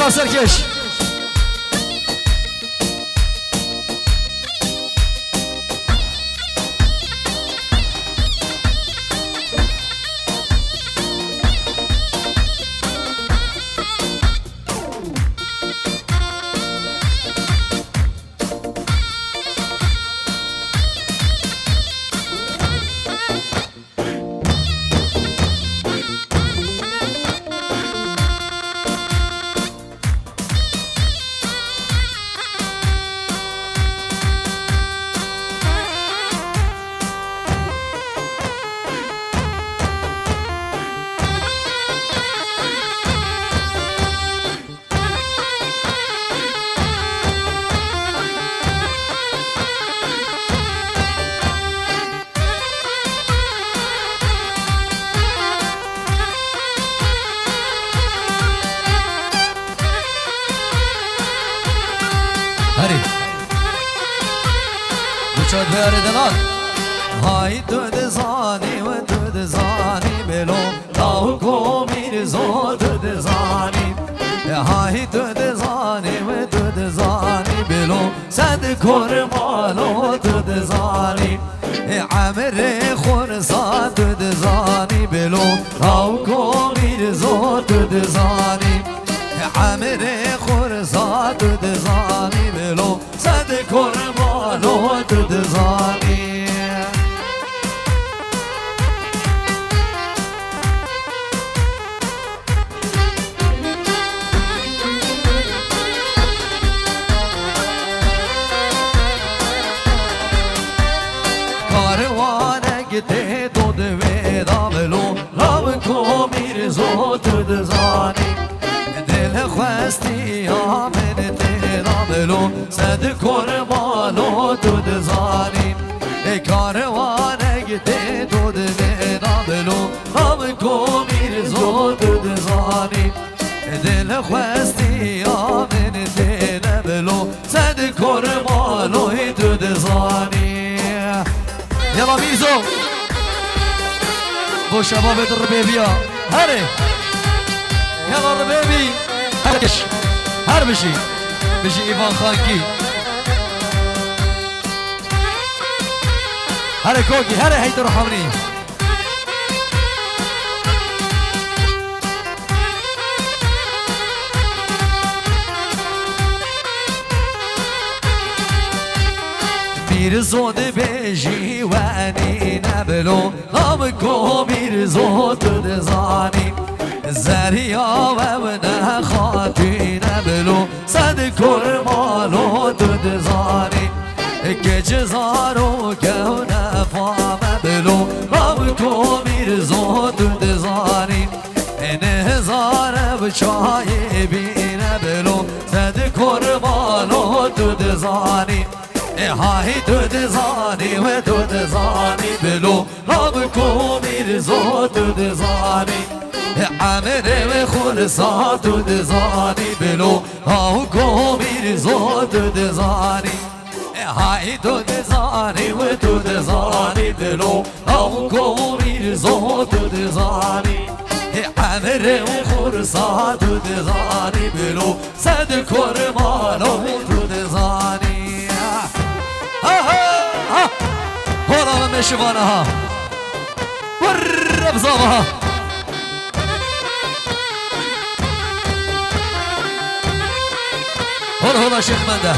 هلا سركش هري وشاد بياري دلال هاي دود زاني ودود زاني بلو لاو كومير زو دود زاني هاي دود زاني ودود زاني بلو سد كرمالو دود زاني عمر خرصا دود زاني بلو لاو كومير زو دود زاني عمر خرصا دود زاني بلو سد كرمالو دود زاني te dod veda velo lav komir zo dod zani del khwasti amen te da velo sad kormalo dod zani e karwane te dod veda velo lav komir zo dod zani del khwasti amen te da velo sad kormalo dod zani يلا ميزو بو شباب الربيبية هري يلا الربيبي هرش هر بشي ايفان خانكي هري كوكي هري هيدر رحمني زود بيجي واني نبلو غمكو بير زود دزاني زريا وابنا خاطي نبلو صد كرمالو دزاني كجزارو كونا فام بلو غمكو بير زود دزاني نهزار بشاي بين بلو صد كرمالو دزاني هاي دود زاني ودود زاني بلو رابكو ميرزو دود زاني عمر وخلصا دود زاني بلو هاوكو ميرزو دود زاني هاي دود زاني ودود زاني بلو هاوكو ميرزو دود زاني عمر وخلصا دود زاني بلو سد كرمالو دود زاني هلا من شفانها والرب صابها هلا شيخ منده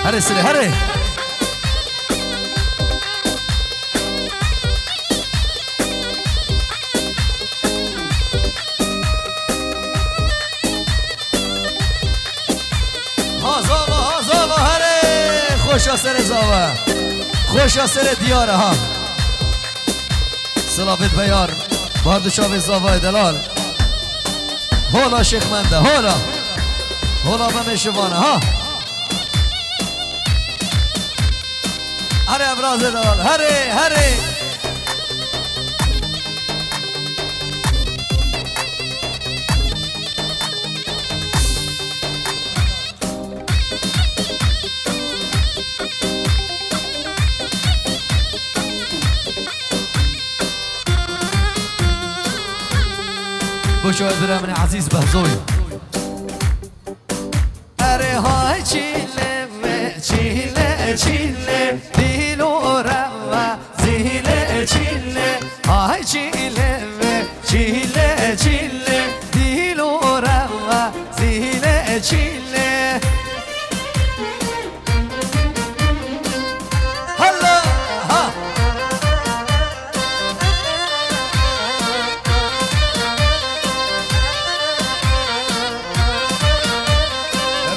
هري سري هري ها زابا هري خوش سر زابا خوش سر دیاره ها سلافت بیار باردشاو زاوای دلال هلا شیخ منده هلا ممشوانه ها هره ابراز دلال هره بشاید برای من عزیز بهزوی های چیله چیله چیله دیلو روا زیله چیله های چیله چیله چیله دیلو روا زیله چیله هلا ها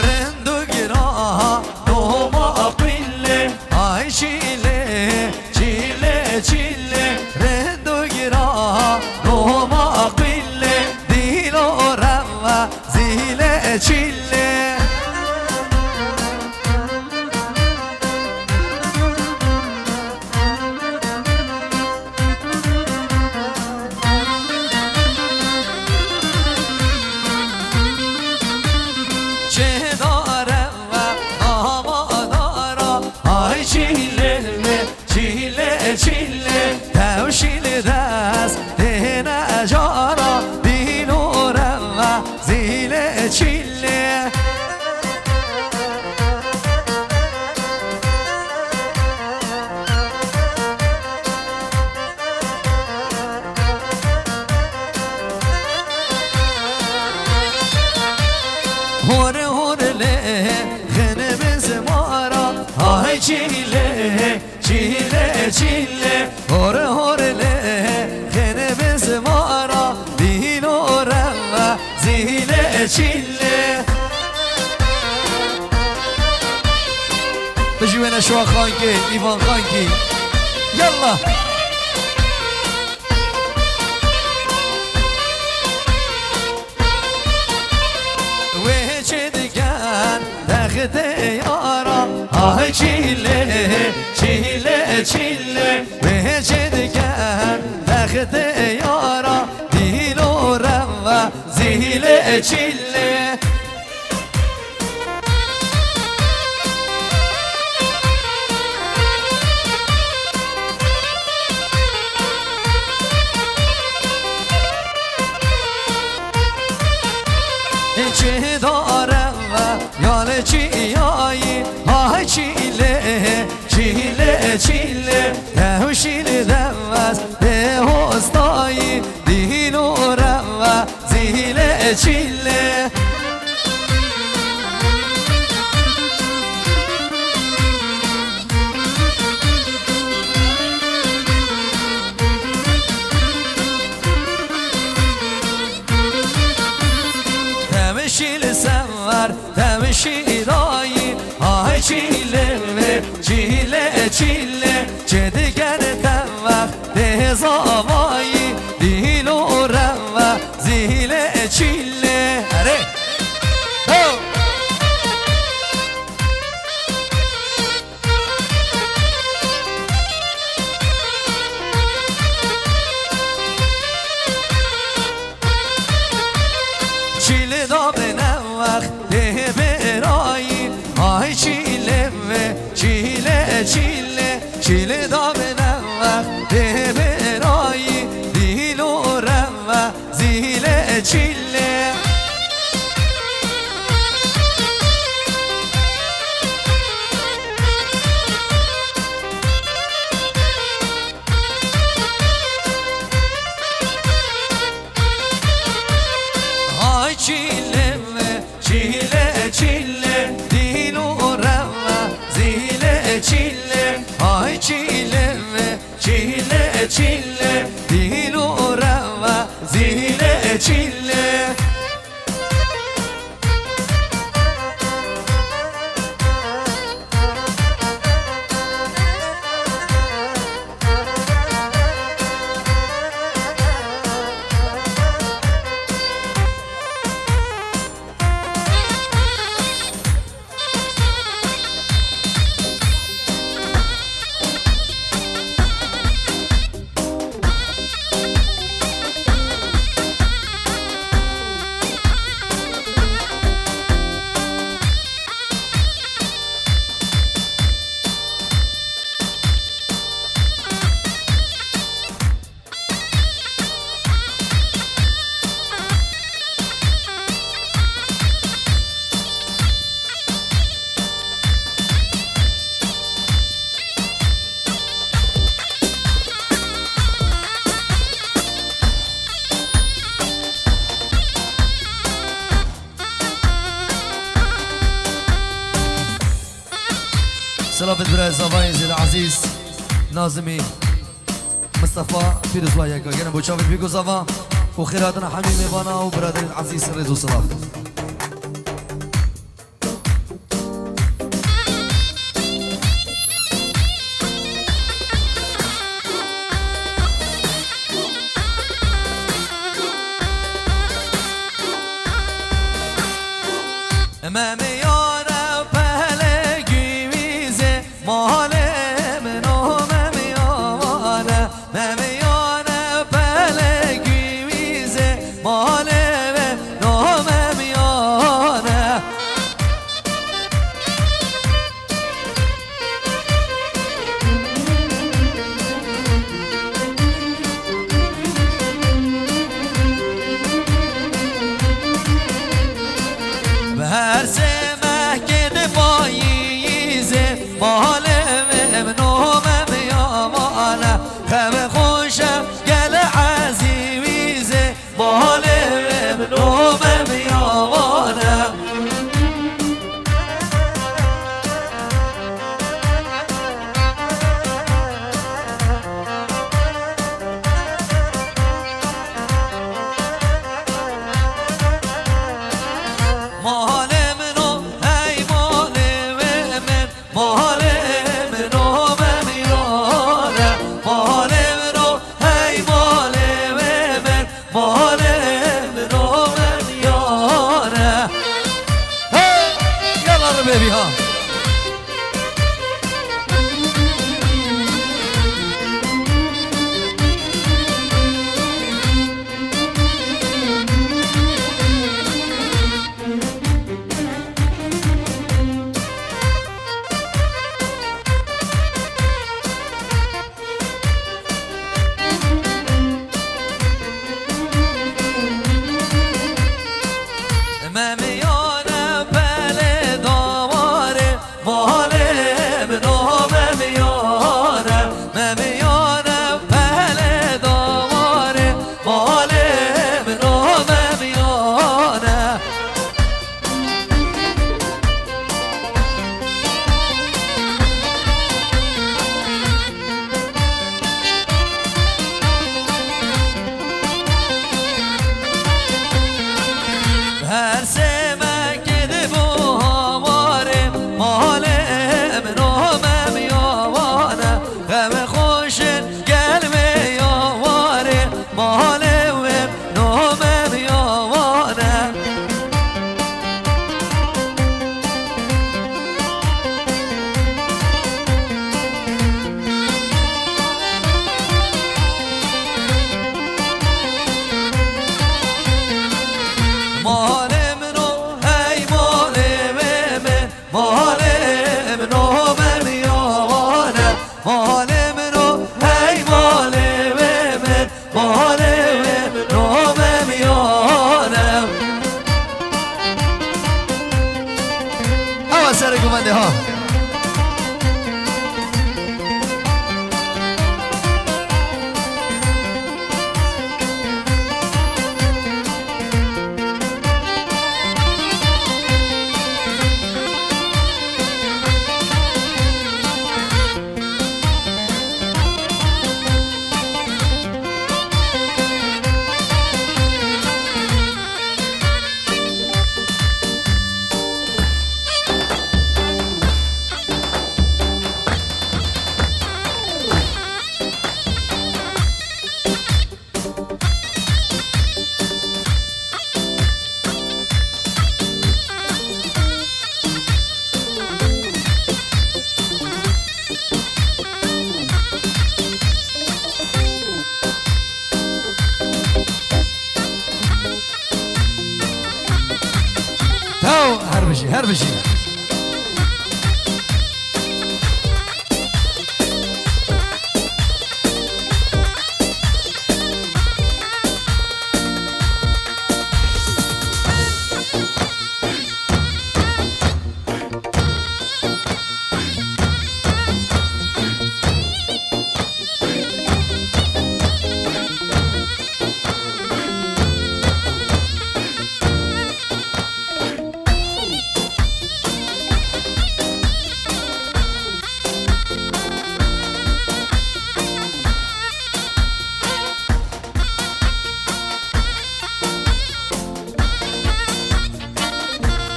رندو گرا دوما قله های چیله چیله چیله رندو گرا دوما قله دیلو روا زیله چیله چه دارم و آمادارا های چیله چیله چیله توشیل دست ده نجارا دیلورم و زیله چیله هور هور له غنم زمارا های چیله چیله چیله هور هور له غنم زمارا دیلو روا زیله چیله بجوين شو خانكي ايفان خانكي يلا وجدگان تخت یارا های چیله چیله چیله وجدگان تخت یارا دیلو روا زیله چیله چه دارم و یال چیایی های چیله چیله چیله توشیل دوست به هستایی دیلو روا زیله چیله تمشیل سوار تمشیرایی های چیله چیله چیله چه دیگر وقت ده زوایی دیلو روا زیله چیله اره چیله دا به وقت ده برایی های چیله چیله چیله چیله دا به وقت ده برایی دیلو روا زیله چیله های چیله چیله چیله دیلو روا زیله چیله های چیله چیله چیله دیلو روا زیله چیله برای زبان زید عزیز نازمی مصطفى فیروز و یکا گرم بچاوت بیگو زبان و خیراتنا حمیم بانا و برادر عزیز رزو صلاف ممیانه پهله گیویزه ماله منو ممیانه ممیانه پهله گیویزه ماله منو ممیانه هر سمه که دفاعیزه ماله منو ممیامانه خم خوشم گل عزیزه ماله منو ممیامانه baby, huh? هر سمه که دفو هماره ماله منو ممیامانه غم خوشن گل میاماره ماله منو ممیامانه ماله منو هی ماله من ماله منو ممیامانه ماله منو هی ماله من ماله منو ممیامانه اما سر گمنده ها هر بشي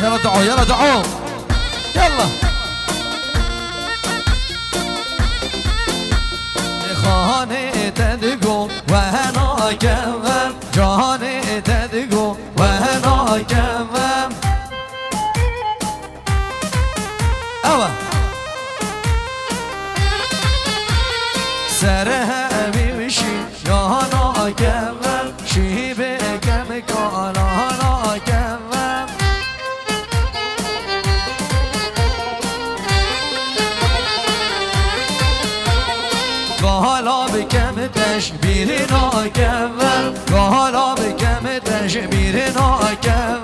يلا دعوا يلا دعوا يلا خانه تدقو وهنا كمم جانه تدقو وهنا كمم أوه سرها بيمشي يانا كمم شيبه كم كالانا كمم قالا بكم تشبيرنا كمم قالا بكم تشبيرنا كمم